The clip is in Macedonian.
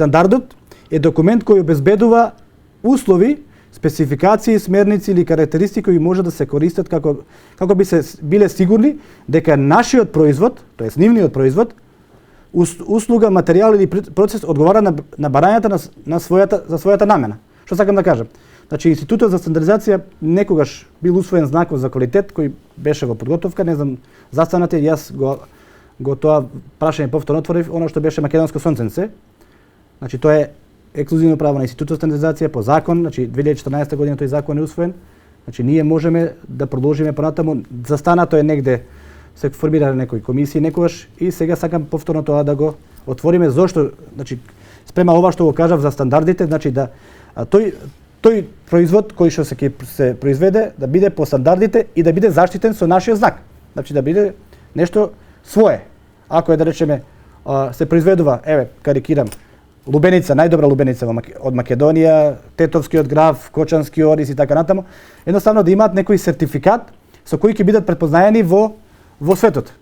Стандардот е документ кој обезбедува услови, спецификации, смерници или карактеристики кои може да се користат како би се биле сигурни дека нашиот производ, тоест нивниот производ, услуга, материјал или процес одговара на барањата за својата намена. Што сакам да кажам? Значи, Институтот за стандардизација некогаш бил усвоен знаков за квалитет кој беше во подготовка, не знам, застанате, јас го тоа прашање повторно отворив, оно што беше македонско сонценце. Значи, тоа е ексклузивно право на Институтот за стандардизација по закон, значи 2014 година тој закон е усвоен. Значи, ние можеме да продолжиме понатаму, застанато е негде, се формира некои комисии некогаш и сега сакам повторно тоа да го отвориме. Зошто? Значи, спрема ова што го кажав за стандардите, значи да тој производ кој што се произведе да биде по стандардите и да биде заштитен со нашиот знак. Значи да биде нешто свое. Ако е да речеме се произведува, карикирам, лубеница, најдобра лубеница од Македонија, Тетовскиот граф, Кочански орис и така натаму, едноставно да имаат некој сертификат со кој ќе бидат препознаени во светот.